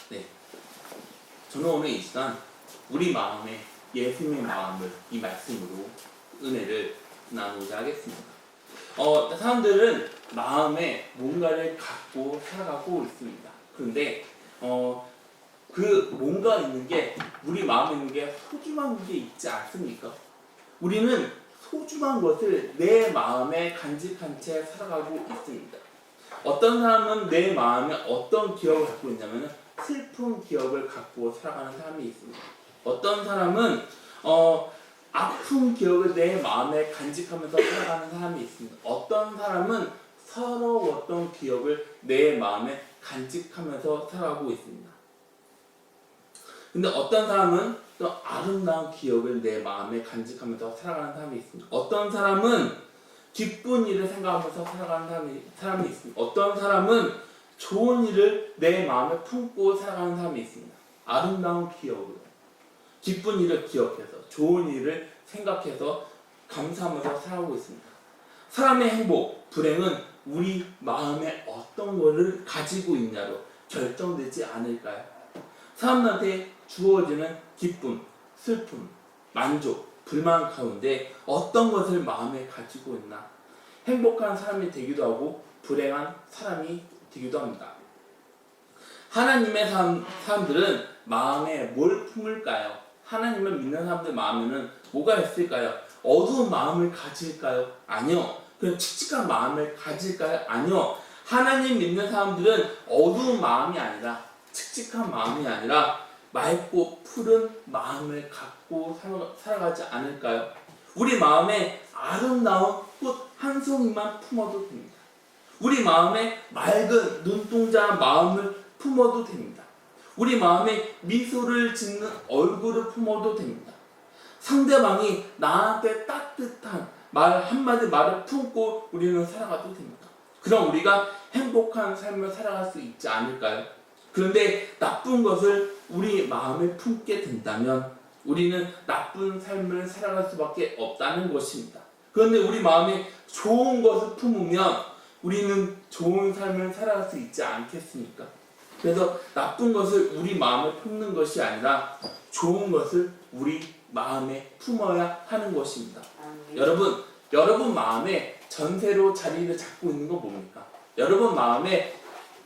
네, 저는 오늘 이 시간 우리 마음에 예수님의 마음을 이 말씀으로 은혜를 나누자 하겠습니다. 사람들은 마음에 뭔가를 갖고 살아가고 있습니다. 그런데 그 뭔가 있는 게 우리 마음에 있는 게 소중한 게 있지 않습니까? 우리는 소중한 것을 내 마음에 간직한 채 살아가고 있습니다. 어떤 사람은 내 마음에 어떤 기억을 갖고 있냐면 슬픈 기억을 갖고 살아가는 사람이 있습니다. 어떤 사람은 아픈 기억을 내 마음에 간직하면서 살아가는 사람이 있습니다. 어떤 사람은 서러웠던 기억을 내 마음에 간직하면서 살아가고 있습니다. 근데 어떤 사람은 또 아름다운 기억을 내 마음에 간직하면서 살아가는 사람이 있습니다. 어떤 사람은 기쁜 일을 생각하면서 살아가는 사람이 있습니다. 어떤 사람은 좋은 일을 내 마음에 품고 살아가는 사람이 있습니다. 아름다운 기억으로 기쁜 일을 기억해서 좋은 일을 생각해서 감사하면서 살아가고 있습니다. 사람의 행복, 불행은 우리 마음에 어떤 것을 가지고 있냐로 결정되지 않을까요? 사람들한테 주어지는 기쁨, 슬픔, 만족, 불만 가운데 어떤 것을 마음에 가지고 있나? 행복한 사람이 되기도 하고 불행한 사람이 되기도 합니다. 하나님의 사람들은 마음에 뭘 품을까요? 하나님을 믿는 사람들 마음에는 뭐가 있을까요? 어두운 마음을 가질까요? 아니요. 그냥 칙칙한 마음을 가질까요? 아니요. 하나님 믿는 사람들은 어두운 마음이 아니라 칙칙한 마음이 아니라 맑고 푸른 마음을 갖고 살아가지 않을까요? 우리 마음에 아름다운 꽃 한 송이만 품어도 됩니다. 우리 마음에 맑은 눈동자 마음을 품어도 됩니다. 우리 마음에 미소를 짓는 얼굴을 품어도 됩니다. 상대방이 나한테 따뜻한 말 한마디 말을 품고 우리는 살아가도 됩니다. 그럼 우리가 행복한 삶을 살아갈 수 있지 않을까요? 그런데 나쁜 것을 우리 마음에 품게 된다면 우리는 나쁜 삶을 살아갈 수밖에 없다는 것입니다. 그런데 우리 마음에 좋은 것을 품으면 우리는 좋은 삶을 살아갈 수 있지 않겠습니까? 그래서 나쁜 것을 우리 마음에 품는 것이 아니라 좋은 것을 우리 마음에 품어야 하는 것입니다. 여러분 마음에 전세로 자리를 잡고 있는 건 뭡니까? 여러분 마음에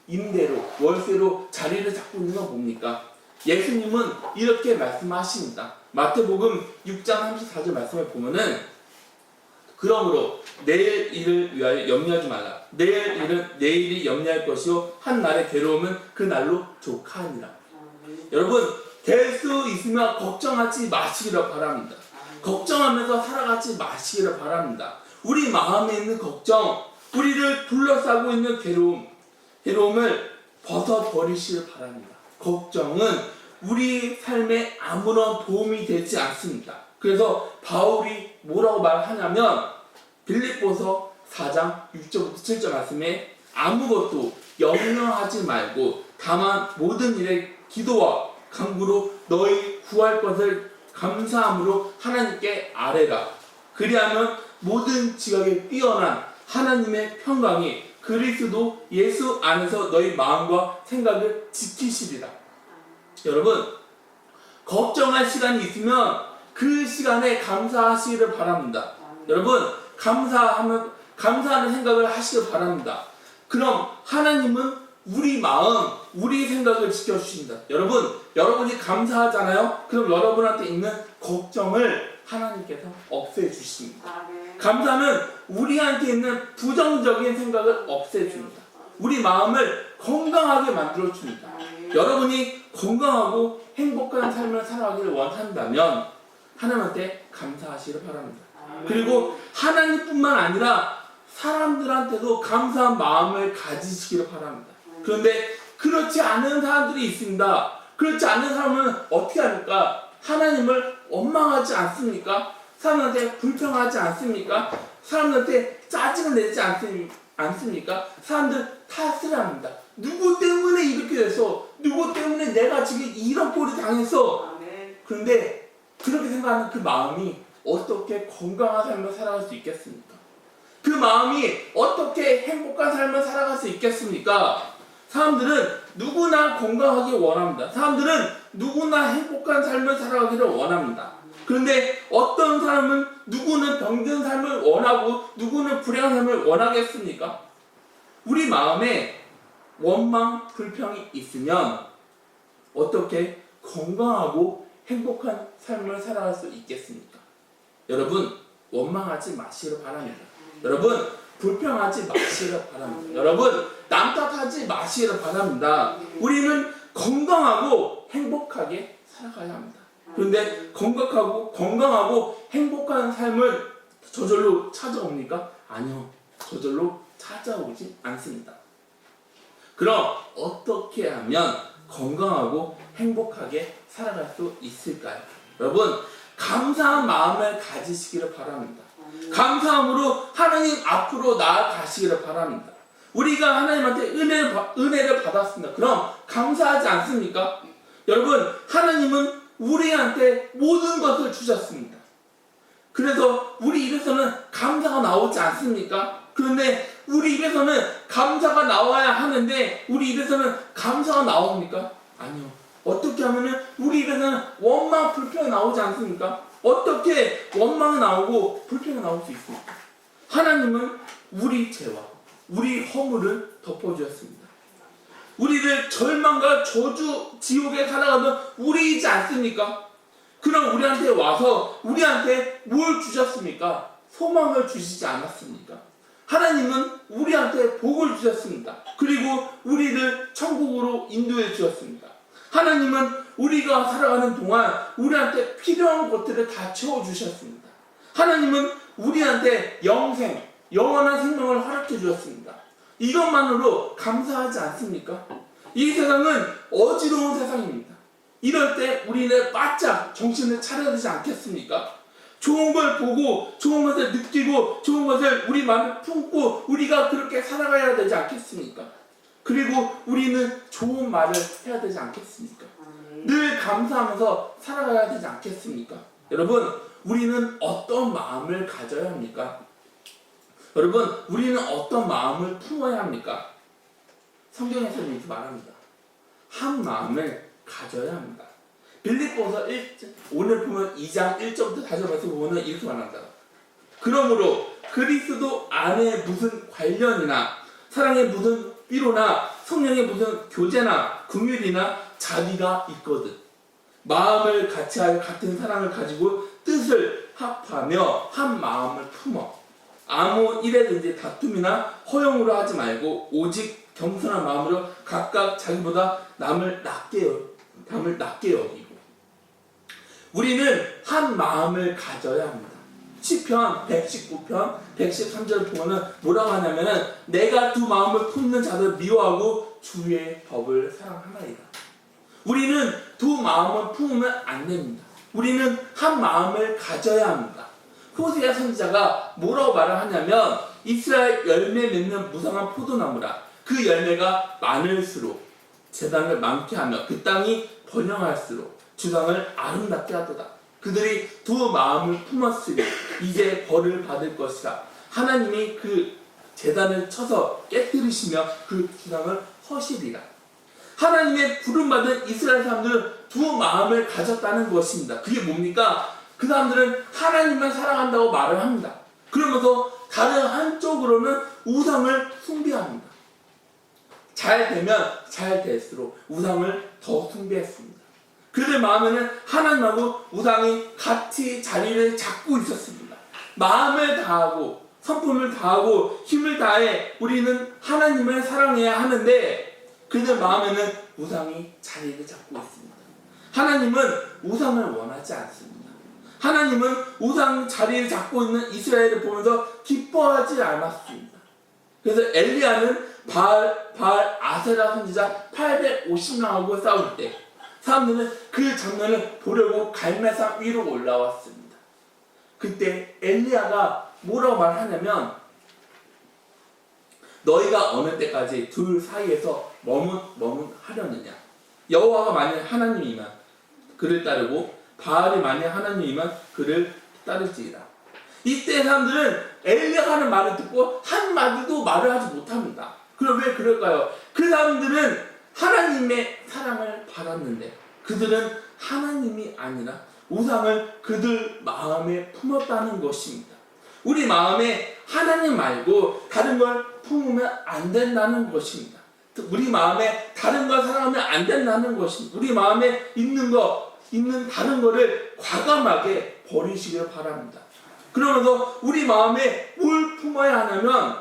임대로, 월세로 자리를 잡고 있는 건 뭡니까? 예수님은 이렇게 말씀하십니다. 마태복음 6장 34절 말씀에 보면은 그러므로 내일 일을 위하여 염려하지 말라. 내일 일은 내일이 염려할 것이요 한 날의 괴로움은 그 날로 족하니라. 여러분 될 수 있으면 걱정하지 마시기를 바랍니다. 걱정하면서 살아가지 마시기를 바랍니다. 우리 마음에 있는 걱정, 우리를 둘러싸고 있는 괴로움을 벗어버리시길 바랍니다. 걱정은 우리 삶에 아무런 도움이 되지 않습니다. 그래서 바울이 뭐라고 말하냐면 빌립보서 4장 6절부터 7절 말씀에 아무것도 염려하지 말고 다만 모든 일에 기도와 간구로 너희 구할 것을 감사함으로 하나님께 아뢰라. 그리하면 모든 지각에 뛰어난 하나님의 평강이 그리스도 예수 안에서 너희 마음과 생각을 지키시리라. 여러분 걱정할 시간이 있으면 그 시간에 감사하시기를 바랍니다. 여러분 감사하는 생각을 하시길 바랍니다. 그럼 하나님은 우리 마음, 우리 생각을 지켜주십니다. 여러분이 감사하잖아요. 그럼 여러분한테 있는 걱정을 하나님께서 없애주십니다. 감사는 우리한테 있는 부정적인 생각을 없애줍니다. 우리 마음을 건강하게 만들어줍니다. 여러분이 건강하고 행복한 삶을 살아가기를 원한다면 하나님한테 감사하시기를 바랍니다. 그리고 하나님뿐만 아니라 사람들한테도 감사한 마음을 가지시기를 바랍니다. 그런데 그렇지 않은 사람들이 있습니다. 그렇지 않은 사람은 어떻게 합니까? 하나님을 원망하지 않습니까? 사람한테 불평하지 않습니까? 사람한테 짜증을 내지 않습니까? 사람들 탓을 합니다. 누구 때문에 이렇게 돼서, 누구 때문에 내가 지금 이런 꼴을 당했어. 그런데 그렇게 생각하는 그 마음이 어떻게 건강한 삶을 살아갈 수 있겠습니까? 그 마음이 어떻게 행복한 삶을 살아갈 수 있겠습니까? 사람들은 누구나 건강하기 원합니다. 사람들은 누구나 행복한 삶을 살아가기를 원합니다. 그런데 어떤 사람은 누구는 병든 삶을 원하고 누구는 불행한 삶을 원하겠습니까? 우리 마음에 원망, 불평이 있으면 어떻게 건강하고 행복한 삶을 살아갈 수 있겠습니까? 여러분, 원망하지 마시길 바랍니다. 여러분, 불평하지 마시길 바랍니다. 여러분, 남 탓하지 마시길 바랍니다. 우리는 건강하고 행복하게 살아가야 합니다. 그런데 건강하고 행복한 삶을 저절로 찾아옵니까? 아니요. 저절로 찾아오지 않습니다. 그럼 어떻게 하면 건강하고 행복하게 살아갈 수 있을까요? 여러분, 감사한 마음을 가지시기를 바랍니다. 감사함으로 하나님 앞으로 나아가시기를 바랍니다. 우리가 하나님한테 은혜를 받았습니다. 그럼 감사하지 않습니까? 여러분, 하나님은 우리한테 모든 것을 주셨습니다. 그래서 우리 입에서는 감사가 나오지 않습니까? 그런데 우리 입에서는 감사가 나와야 하는데 우리 입에서는 감사가 나옵니까? 아니요. 어떻게 하면은 우리 입에서는 원망, 불평이 나오지 않습니까? 어떻게 원망이 나오고 불평이 나올 수 있습니까? 하나님은 우리 죄와 우리 허물을 덮어주었습니다. 우리를 절망과 저주 지옥에 살아가던 우리이지 않습니까? 그럼 우리한테 와서 우리한테 뭘 주셨습니까? 소망을 주시지 않았습니까? 하나님은 우리한테 복을 주셨습니다. 그리고 우리를 천국으로 인도해 주셨습니다. 하나님은 우리가 살아가는 동안 우리한테 필요한 것들을 다 채워주셨습니다. 하나님은 우리한테 영생, 영원한 생명을 허락해 주셨습니다. 이것만으로 감사하지 않습니까? 이 세상은 어지러운 세상입니다. 이럴 때 우리는 바짝 정신을 차려야 되지 않겠습니까? 좋은 걸 보고 좋은 것을 느끼고 좋은 것을 우리 마음에 품고 우리가 그렇게 살아가야 되지 않겠습니까? 그리고 우리는 좋은 말을 해야 되지 않겠습니까? 늘 감사하면서 살아가야 되지 않겠습니까? 여러분, 우리는 어떤 마음을 가져야 합니까? 여러분, 우리는 어떤 마음을 품어야 합니까? 성경에서는 이렇게 말합니다. 한 마음을 가져야 합니다. 빌립보서 오늘 보면 2장 1절부터 4절에서 보면 이렇게 말합니다. 그러므로 그리스도 안에 무슨 관련이나 사랑의 무슨 위로나 성령의 무슨 교제나 긍휼이나 자비가 있거든. 마음을 같이하여 같은 사랑을 가지고 뜻을 합하며 한 마음을 품어 아무 일에든지 다툼이나 허용으로 하지 말고 오직 겸손한 마음으로 각각 자기보다 남을 낮게 여기고. 우리는 한 마음을 가져야 합니다. 시편 119편 113절 보면은 뭐라고 하냐면은 내가 두 마음을 품는 자들 미워하고 주의 법을 사랑하나이다. 우리는 두 마음을 품으면 안 됩니다. 우리는 한 마음을 가져야 합니다. 호세아 선지자가 뭐라고 말을 하냐면 이스라엘 열매 맺는 무성한 포도나무라. 그 열매가 많을수록 재단을 많게 하며 그 땅이 번영할수록 주상을 아름답게 하도다. 그들이 두 마음을 품었으니 이제 벌을 받을 것이라. 하나님이 그 재단을 쳐서 깨뜨리시며 그 주상을 허시리라. 하나님의 부름받은 이스라엘 사람들은 두 마음을 가졌다는 것입니다. 그게 뭡니까? 그 사람들은 하나님만 사랑한다고 말을 합니다. 그러면서 다른 한쪽으로는 우상을 숭배합니다. 잘 되면 잘 될수록 우상을 더 숭배했습니다. 그들 마음에는 하나님하고 우상이 같이 자리를 잡고 있었습니다. 마음을 다하고 성품을 다하고 힘을 다해 우리는 하나님을 사랑해야 하는데 그들 마음에는 우상이 자리를 잡고 있습니다. 하나님은 우상을 원하지 않습니다. 하나님은 우상 자리를 잡고 있는 이스라엘을 보면서 기뻐하지 않았습니다. 그래서 엘리야는 바알 아세라 선지자 850명하고 싸울 때 사람들은 그 장면을 보려고 갈멜산 위로 올라왔습니다. 그때 엘리야가 뭐라고 말하냐면 너희가 어느 때까지 둘 사이에서 머뭇하려느냐. 여호와가 만일 하나님이면 그를 따르고 바알이 만일 하나님이면 그를 따를지이다. 이때 사람들은 엘리야가 하는 말을 듣고 한마디도 말을 하지 못합니다. 그럼 왜 그럴까요? 그 사람들은 하나님의 사랑을 받았는데 그들은 하나님이 아니라 우상을 그들 마음에 품었다는 것입니다. 우리 마음에 하나님 말고 다른 걸 품으면 안 된다는 것입니다. 우리 마음에 다른 걸 사랑하면 안 된다는 것입니다. 우리 마음에 있는 다른 거를 과감하게 버리시길 바랍니다. 그러면서 우리 마음에 뭘 품어야 하냐면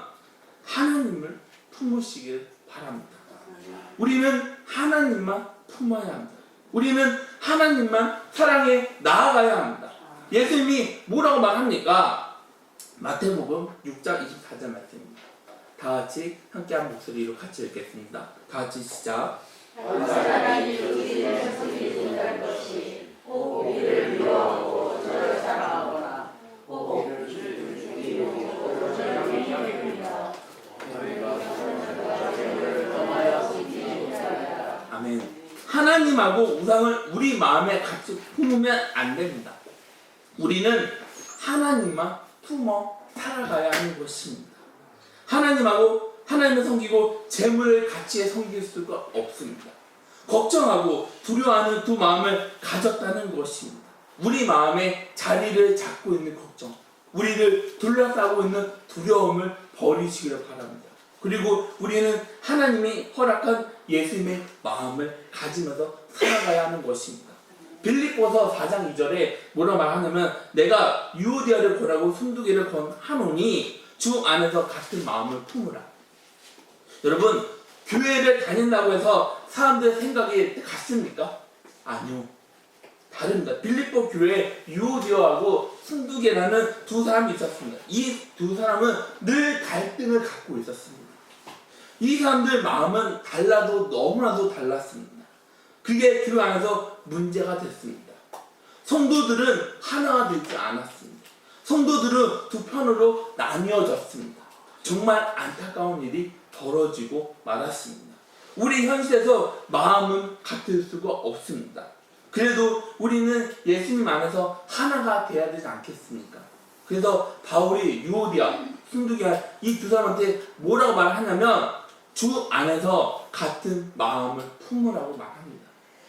하나님을 품으시길 바랍니다. 우리는 하나님만 품어야 합니다. 우리는 하나님만 사랑해 나아가야 합니다. 예수님이 뭐라고 말합니까? 마태복음 6장 24절 말씀입니다. 다 같이 함께한 목소리로 같이 읽겠습니다. 다 같이 시작. 사람이 의지를 섬기는 것이 혹 이를 미워하고 저를 사랑하거나 혹 이를 죽이고 저를 미워하며 저를 떠나여 숨기지 못하리라. 아멘. 하나님하고 우상을 우리 마음에 같이 품으면 안 됩니다. 우리는 하나님만 품어 살아가야 하는 것입니다. 하나님하고 하나님을 섬기고 재물을 같이 섬길 수가 없습니다. 걱정하고 두려워하는 두 마음을 가졌다는 것입니다. 우리 마음에 자리를 잡고 있는 걱정, 우리를 둘러싸고 있는 두려움을 버리시기를 바랍니다. 그리고 우리는 하나님이 허락한 예수님의 마음을 가지면서 살아가야 하는 것입니다. 빌립보서 4장 2절에 뭐라 말하냐면 내가 유오디아를 권하고 순두개를 권하노니 주 안에서 같은 마음을 품으라. 여러분, 교회를 다닌다고 해서 사람들 생각이 같습니까? 아니요. 다릅니다. 빌립보 교회에 유오디아하고 순두개라는 두 사람이 있었습니다. 이 두 사람은 늘 갈등을 갖고 있었습니다. 이 사람들 마음은 달라도 너무나도 달랐습니다. 그게 교회 안에서 문제가 됐습니다. 성도들은 하나가 되지 않았습니다. 성도들은 두 편으로 나뉘어졌습니다. 정말 안타까운 일이 벌어지고 말았습니다. 우리 현실에서 마음은 같을 수가 없습니다. 그래도 우리는 예수님 안에서 하나가 돼야 되지 않겠습니까? 그래서 바울이 유오디아, 순두기아 이 두 사람한테 뭐라고 말하냐면 주 안에서 같은 마음을 품으라고 말합니다.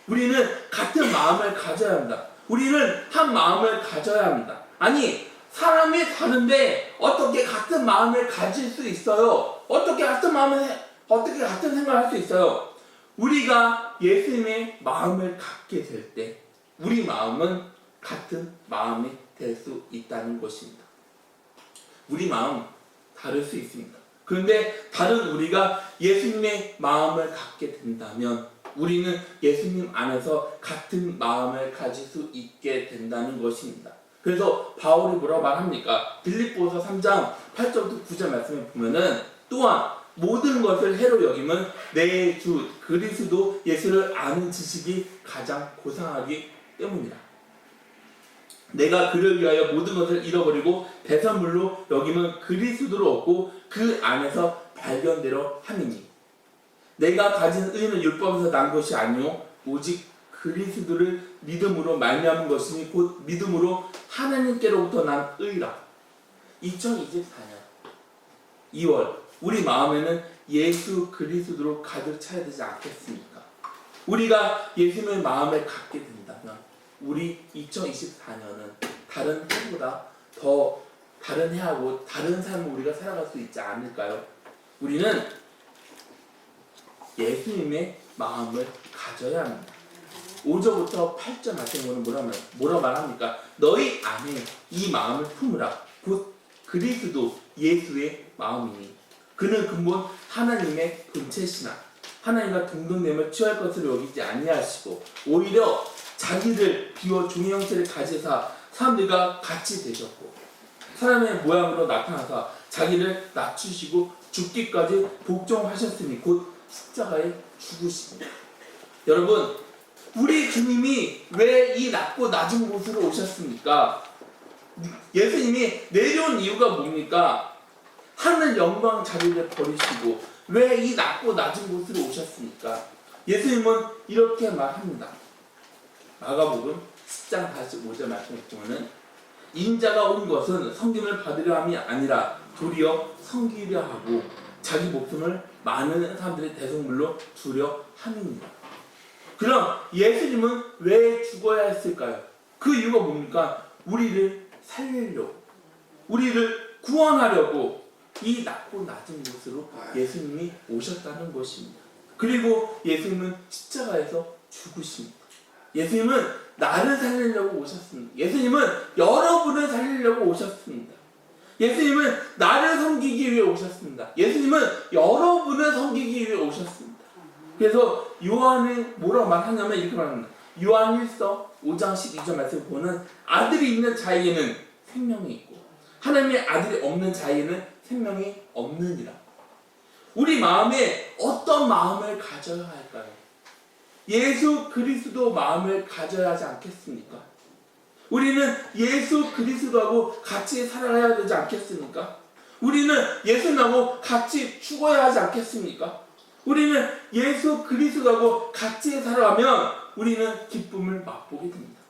우리는 같은 마음을 가져야 합니다. 우리는 한 마음을 가져야 합니다. 아니, 사람이 다른데 어떻게 같은 마음을 가질 수 있어요? 어떻게 같은 생각을 할 수 있어요? 우리가 예수님의 마음을 갖게 될 때 우리 마음은 같은 마음이 될 수 있다는 것입니다. 우리 마음 다를 수 있습니다. 그런데 다른 우리가 예수님의 마음을 갖게 된다면 우리는 예수님 안에서 같은 마음을 가질 수 있게 된다는 것입니다. 그래서 바울이 뭐라고 말합니까? 빌립보서 3장 8절부터 9절 말씀에 보면은 또한 모든 것을 해로 여김은 내 주 그리스도 예수를 아는 지식이 가장 고상하기 때문이라. 내가 그를 위하여 모든 것을 잃어버리고 배설물로 여김은 그리스도를 얻고 그 안에서 발견되려 함이니 내가 가진 의는 율법에서 난 것이 아니요 오직 그리스도를 믿음으로 말미암은 것이니 곧 믿음으로 하나님께로부터 난 의라. 2024년 2월 우리 마음에는 예수 그리스도로 가득 차야 되지 않겠습니까? 우리가 예수님의 마음을 갖게 된다면 우리 2024년은 다른 해보다 더 다른 해하고 다른 삶을 우리가 살아갈 수 있지 않을까요? 우리는 예수님의 마음을 가져야 합니다. 5절부터 8절 말씀으로는 뭐라 말합니까? 너희 안에 이 마음을 품으라. 곧 그리스도 예수의 마음이니 그는 근본 하나님의 본체시나 하나님과 동등됨을 취할 것을 여기지 아니하시고 오히려 자기를 비워 종의 형체를 가지사 사람들과 같이 되셨고 사람의 모양으로 나타나사 자기를 낮추시고 죽기까지 복종하셨으니 곧 십자가에 죽으시고. 여러분, 우리 주님이 왜 이 낮고 낮은 곳으로 오셨습니까? 예수님이 내려온 이유가 뭡니까? 하늘 영광 자리를 버리시고 왜 이 낮고 낮은 곳으로 오셨습니까? 예수님은 이렇게 말합니다. 마가복음 10장 45절 말씀에 보면은 인자가 온 것은 섬김을 받으려 함이 아니라 도리어 섬기려 하고 자기 목숨을 많은 사람들이 대성물로 두려 함입니다. 그럼 예수님은 왜 죽어야 했을까요? 그 이유가 뭡니까? 우리를 살리려고, 우리를 구원하려고 이 낮고 낮은 곳으로 예수님이 오셨다는 것입니다. 그리고 예수님은 십자가에서 죽으십니다. 예수님은 나를 살리려고 오셨습니다. 예수님은 여러분을 살리려고 오셨습니다. 예수님은 나를 섬기기 위해 오셨습니다. 예수님은 여러분을 섬기기 위해 오셨습니다. 그래서 요한이 뭐라고 말하냐면 이렇게 말합니다. 요한 1서 5장 12절 말씀을 보면 아들이 있는 자에게는 생명이 있고 하나님의 아들이 없는 자에게는 생명이 없느니라. 우리 마음에 어떤 마음을 가져야 할까요? 예수 그리스도 마음을 가져야 하지 않겠습니까? 우리는 예수 그리스도하고 같이 살아가야 되지 않겠습니까? 우리는 예수님하고 같이 죽어야 하지 않겠습니까? 우리는 예수 그리스도하고 같이 살아가면 우리는 기쁨을 맛보게 됩니다.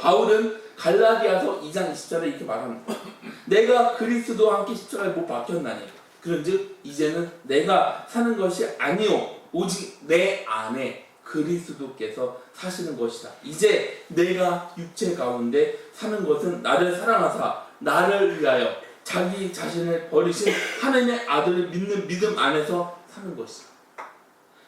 바울은 갈라디아서 2장 20절에 이렇게 말합니다. 내가 그리스도와 함께 십자가에 못 박혔나니 그런즉 이제는 내가 사는 것이 아니요 오직 내 안에 그리스도께서 사시는 것이다. 이제 내가 육체 가운데 사는 것은 나를 사랑하사 나를 위하여 자기 자신을 버리신 하나님의 아들을 믿는 믿음 안에서 사는 것이다.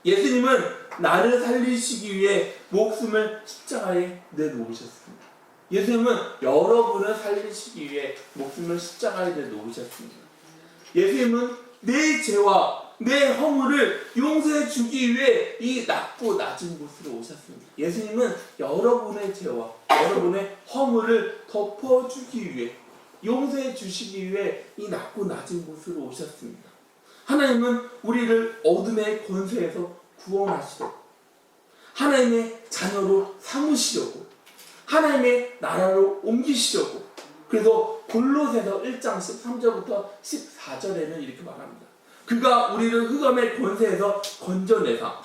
예수님은 나를 살리시기 위해 목숨을 십자가에 내놓으셨습니다. 예수님은 여러분을 살리시기 위해 목숨을 십자가에 내놓으셨습니다. 예수님은 내 죄와 내 허물을 용서해 주기 위해 이 낮고 낮은 곳으로 오셨습니다. 예수님은 여러분의 죄와 여러분의 허물을 덮어주기 위해 용서해 주시기 위해 이 낮고 낮은 곳으로 오셨습니다. 하나님은 우리를 어둠의 권세에서 구원하시려고 하나님의 자녀로 삼으시려고 하나님의 나라로 옮기시려고 그래서 골로새서 1장 13절부터 14절에는 이렇게 말합니다. 그가 우리를 흑암의 권세에서 건져내사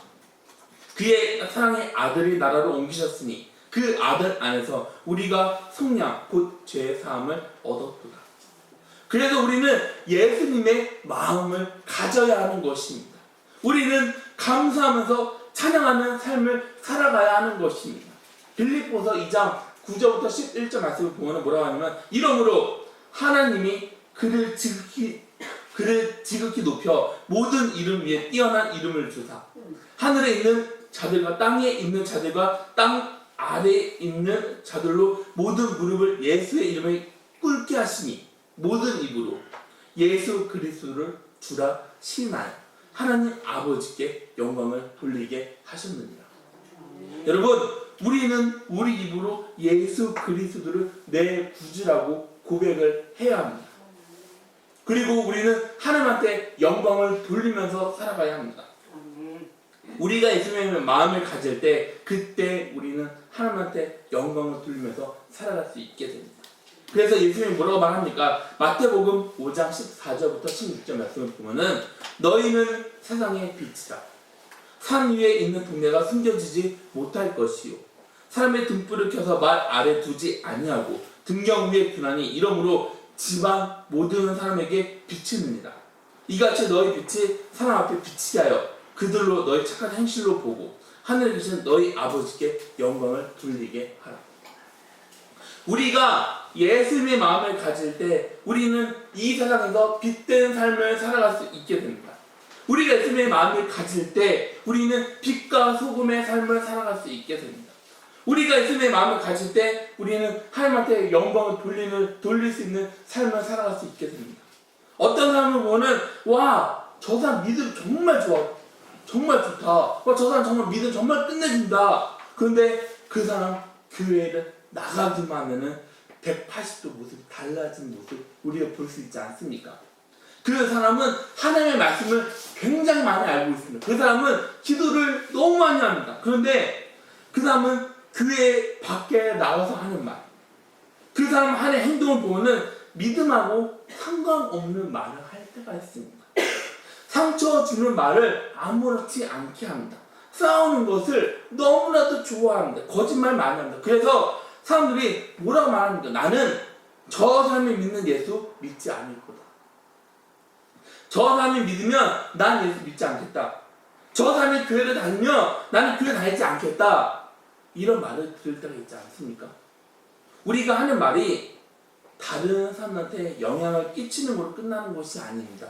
그의 사랑의 아들이 나라로 옮기셨으니 그 아들 안에서 우리가 속량 곧 죄의 사함을 얻었도다. 그래서 우리는 예수님의 마음을 가져야 하는 것입니다. 우리는 감사하면서 찬양하는 삶을 살아가야 하는 것입니다. 빌립보서 2장 9절부터 11절 말씀을 보면 뭐라고 하냐면 이러므로 하나님이 그를 지극히 높여 모든 이름 위에 뛰어난 이름을 주사 하늘에 있는 자들과 땅에 있는 자들과 땅 아래에 있는 자들로 모든 무릎을 예수의 이름에 꿇게 하시니 모든 입으로 예수 그리스도를 주라 시인하여 하나님 아버지께 영광을 돌리게 하셨느니라. 여러분 우리는 우리 입으로 예수 그리스도를 내 구주라고 고백을 해야 합니다. 그리고 우리는 하나님한테 영광을 돌리면서 살아가야 합니다. 우리가 예수님의 마음을 가질 때 그때 우리는 하나님한테 영광을 돌리면서 살아갈 수 있게 됩니다. 그래서 예수님이 뭐라고 말합니까? 마태복음 5장 14절부터 16절 말씀을 보면은 너희는 세상의 빛이다. 산 위에 있는 동네가 숨겨지지 못할 것이요 사람의 등불을 켜서 말 아래 두지 아니하고 등경 위에 두나니 이러므로 집안 모든 사람에게 비추느니라. 이같이 너희 빛이 사람 앞에 비치게 하여 그들로 너희 착한 행실로 보고 하늘에 계신 너희 아버지께 영광을 돌리게 하라. 우리가 예수님의 마음을 가질 때 우리는 이 세상에서 빛된 삶을 살아갈 수 있게 됩니다. 우리가 예수님의 마음을 가질 때 우리는 빛과 소금의 삶을 살아갈 수 있게 됩니다. 우리가 예수님의 마음을 가질 때 우리는 하나님한테 영광을 돌릴 수 있는 삶을 살아갈 수 있게 됩니다. 어떤 사람을 보면 와, 저 사람 믿음 정말 좋아. 정말 좋다. 와, 저 사람 정말 믿음 정말 끝내준다. 그런데 그 사람 교회를 나가기만 하면은 180도 모습이 달라진 모습 우리가 볼 수 있지 않습니까? 그 사람은 하나님의 말씀을 굉장히 많이 알고 있습니다. 그 사람은 기도를 너무 많이 합니다. 그런데 그 사람은 교회 밖에 나가서 하는 말, 그 사람 하는 행동을 보면은 믿음하고 상관없는 말을 할 때가 있습니다. 상처 주는 말을 아무렇지 않게 합니다. 싸우는 것을 너무나도 좋아합니다. 거짓말 많이 합니다. 그래서 사람들이 뭐라고 말합니까? 나는 저 사람이 믿는 예수 믿지 않을 거다. 저 사람이 믿으면 난 예수 믿지 않겠다. 저 사람이 교회를 다니면 나는 교회 다니지 않겠다. 이런 말을 들을 때가 있지 않습니까? 우리가 하는 말이 다른 사람한테 영향을 끼치는 걸로 끝나는 것이 아닙니다.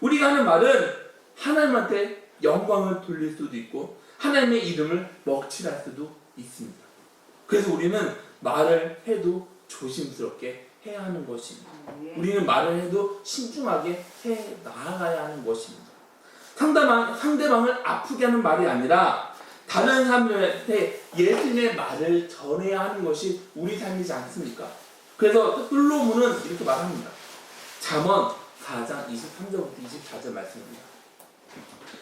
우리가 하는 말은 하나님한테 영광을 돌릴 수도 있고 하나님의 이름을 먹칠할 수도 있습니다. 그래서 우리는 말을 해도 조심스럽게 해야 하는 것입니다. 우리는 말을 해도 신중하게 해 나아가야 하는 것입니다. 상대방을 아프게 하는 말이 아니라 다른 사람들한테 예수님의 말을 전해야 하는 것이 우리 삶이지 않습니까? 그래서 솔로몬은 이렇게 말합니다. 잠언 4장 23절부터 24절 말씀입니다.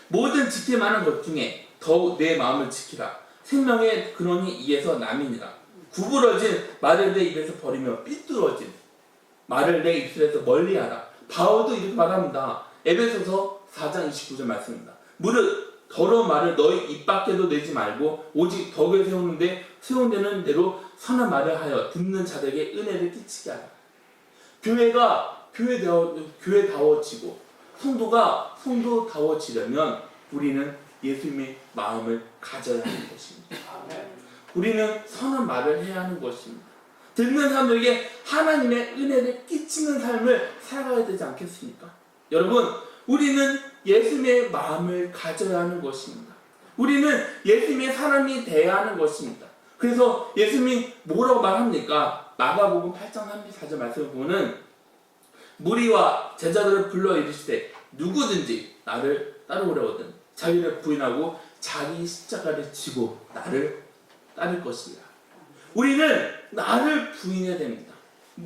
모든 지킬 만한 것 중에 더욱 내 마음을 지키라. 생명의 근원이 이에서 남이니라. 구부러진 말을 내 입에서 버리며 삐뚤어진 말을 내 입술에서 멀리하라. 바울도 이렇게 말합니다. 에베소서 4장 29절 말씀입니다. 무릇 더러운 말을 너희 입 밖에도 내지 말고 오직 덕을 세우는데 세운되는 대로 선한 말을 하여 듣는 자들에게 은혜를 끼치게 하라. 교회가 교회다워지고 성도가 성도다워지려면 우리는 예수님의 마음을 가져야 하는 것입니다. 우리는 선한 말을 해야 하는 것입니다. 듣는 사람들에게 하나님의 은혜를 끼치는 삶을 살아가야 되지 않겠습니까? 여러분, 우리는 예수님의 마음을 가져야 하는 것입니다. 우리는 예수님의 사람이 되어야 하는 것입니다. 그래서 예수님이 뭐라고 말합니까? 마가복음 8장 34절 말씀을 보면 무리와 제자들을 불러 이르시되 누구든지 나를 따르오려거든 자기를 부인하고 자기 십자가를 지고 나를 따를 것이라. 우리는 나를 부인해야 됩니다.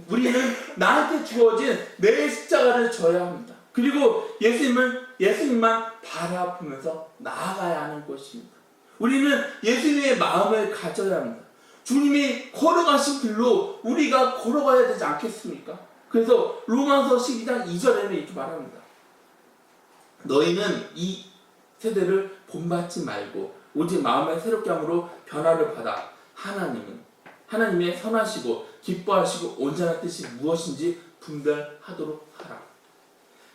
우리는 나한테 주어진 내 십자가를 져야 합니다. 그리고 예수님만 바라보면서 나아가야 하는 것입니다. 우리는 예수님의 마음을 가져야 합니다. 주님이 걸어가신 길로 우리가 걸어가야 되지 않겠습니까? 그래서 로마서 12장 2절에는 이렇게 말합니다. 너희는 이 세대를 본받지 말고 오직 마음을 새롭게 함으로 변화를 받아 하나님의 선하시고 기뻐하시고 온전한 뜻이 무엇인지 분별하도록 하라.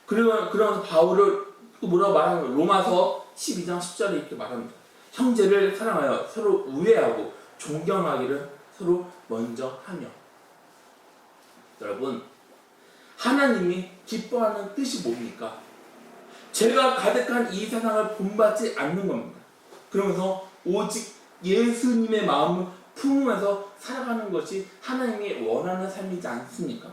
그러면서 바울을 또 뭐라고 말하는 거예요? 로마서 12장 10절에 이렇게 말합니다. 형제를 사랑하여 서로 우애하고 존경하기를 서로 먼저 하며. 여러분, 하나님이 기뻐하는 뜻이 뭡니까? 죄가 가득한 이 세상을 본받지 않는 겁니다. 그러면서 오직 예수님의 마음을 품으면서 살아가는 것이 하나님이 원하는 삶이지 않습니까?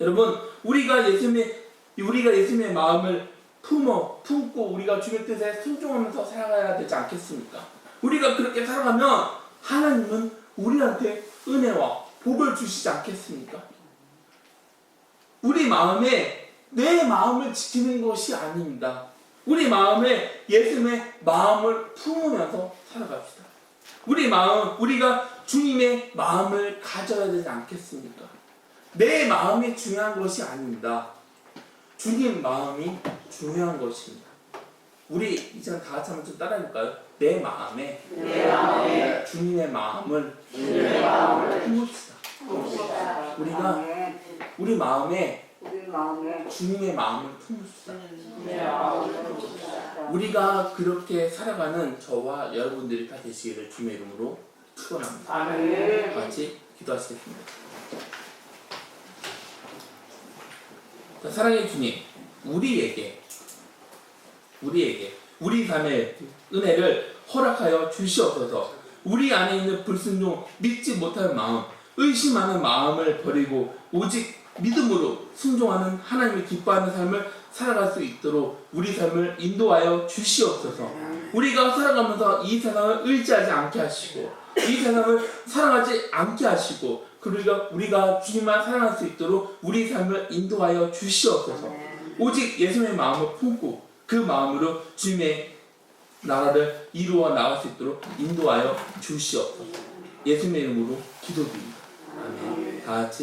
여러분, 우리가 예수님의 마음을 품고 우리가 주의 뜻에 순종하면서 살아가야 되지 않겠습니까? 우리가 그렇게 살아가면 하나님은 우리한테 은혜와 복을 주시지 않겠습니까? 우리 마음에 내 마음을 지키는 것이 아닙니다. 우리 마음에 예수님의 마음을 품으면서 살아갑시다. 우리가 주님의 마음을 가져야 되지 않겠습니까? 내 마음이 중요한 것이 아닙니다. 주님 마음이 중요한 것입니다. 우리 이제 다 같이 한번 좀 따라해볼까요? 내 마음에 주님의 마음을 품읍시다. 우리가 우리 마음에 주님의 마음을 품읍시다. 우리가 그렇게 살아가는 저와 여러분들이 다 되시기를 주님의 이름으로 축원합니다. 같이 기도하시겠습니다. 자, 사랑의 주님, 우리에게 우리 삶의 은혜를 허락하여 주시옵소서. 우리 안에 있는 불순종, 믿지 못하는 마음, 의심하는 마음을 버리고 오직 믿음으로 순종하는 하나님이 기뻐하는 삶을 살아갈 수 있도록 우리 삶을 인도하여 주시옵소서. 우리가 살아가면서 이 세상을 의지하지 않게 하시고 이 세상을 사랑하지 않게 하시고 우리가 주님만 사랑할 수 있도록 우리 삶을 인도하여 주시옵소서. 오직 예수님의 마음을 품고 그 마음으로 주님의 나라를 이루어 나갈 수 있도록 인도하여 주시옵소서. 예수님의 이름으로 기도드립니다. 아멘. 다 같이